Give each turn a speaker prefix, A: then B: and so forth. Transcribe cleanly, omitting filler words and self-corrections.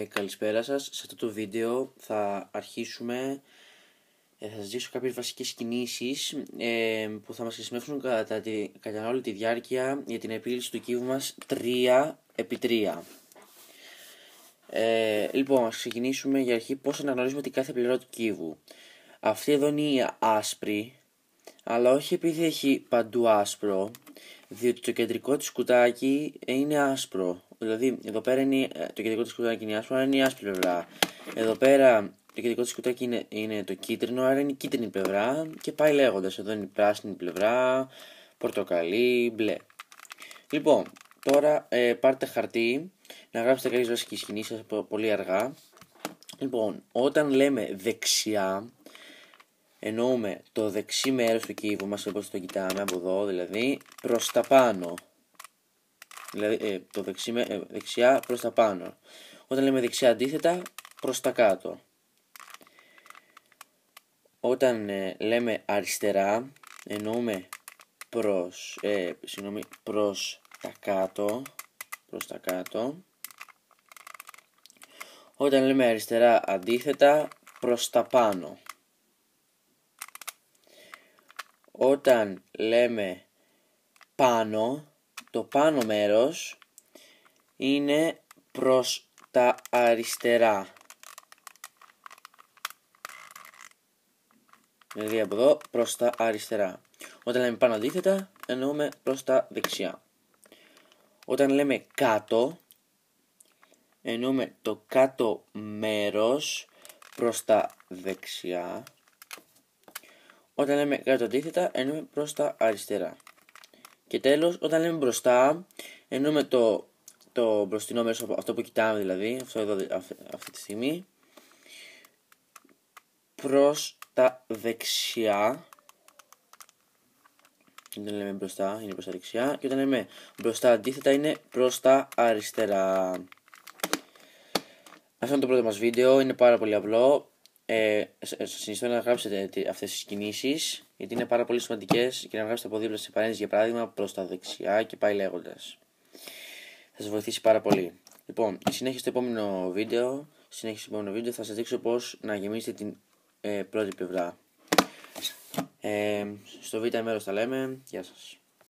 A: Καλησπέρα σας. Σε αυτό το βίντεο θα αρχίσουμε, θα σας δείξω κάποιες βασικές κινήσεις που θα μας χρησιμεύσουν κατά όλη τη διάρκεια για την επίλυση του κύβου μας 3x3. Λοιπόν, ας ξεκινήσουμε για αρχή πώς αναγνωρίζουμε την κάθε πλευρά του κύβου. Αυτή εδώ είναι η άσπρη, αλλά όχι επειδή έχει παντού άσπρο, διότι το κεντρικό της κουτάκι είναι άσπρο. Δηλαδή, εδώ πέρα είναι το κεντρικό της κουτάκι είναι άσπρο, άρα είναι η άσπρη πλευρά. Εδώ πέρα το κεντρικό της κουτάκι είναι το κίτρινο, άρα είναι η κίτρινη πλευρά. Και πάει λέγοντας. Εδώ είναι η πράσινη πλευρά, πορτοκαλί, μπλε. Λοιπόν, τώρα πάρτε χαρτί να γράψετε κάποιες βασικές κινήσεις πολύ αργά. Λοιπόν, όταν λέμε δεξιά, εννοούμε το δεξί μέρος του κύβου μας, όπως το κοιτάμε από εδώ, δηλαδή προς τα πάνω. Δηλαδή το δεξιά προς τα πάνω. Όταν λέμε δεξιά αντίθετα, προς τα κάτω. Όταν λέμε αριστερά, εννοούμε προς τα κάτω. Προς τα κάτω. Όταν λέμε αριστερά αντίθετα, προς τα πάνω. Όταν λέμε πάνω, το πάνω μέρος είναι προς τα αριστερά. Δηλαδή από εδώ προς τα αριστερά. Όταν λέμε πάνω αντίθετα, εννοούμε προς τα δεξιά. Όταν λέμε κάτω, εννοούμε το κάτω μέρος προς τα δεξιά. Όταν λέμε κάτω αντίθετα, εννοούμε προς τα αριστερά. Και τέλος, όταν λέμε μπροστά, εννοούμε το μπροστινό μέρος, αυτό που κοιτάμε δηλαδή, αυτό εδώ, αυτή τη στιγμή, προς τα δεξιά. Όταν λέμε μπροστά, είναι προς τα δεξιά. Και όταν λέμε μπροστά αντίθετα, είναι προς τα αριστερά. Αυτό είναι το πρώτο μας βίντεο, είναι πάρα πολύ απλό. Σας συνιστώ να γράψετε αυτές τις κινήσεις, γιατί είναι πάρα πολύ σημαντικές, και να γράψετε από δίπλα σε παρένθεση, για παράδειγμα, προς τα δεξιά και πάει λέγοντας. Θα σας βοηθήσει πάρα πολύ. Λοιπόν, στη συνέχεια στο επόμενο βίντεο θα σας δείξω πώς να γεμίσετε την πρώτη πλευρά. Στο β' μέρος τα λέμε. Γεια σας.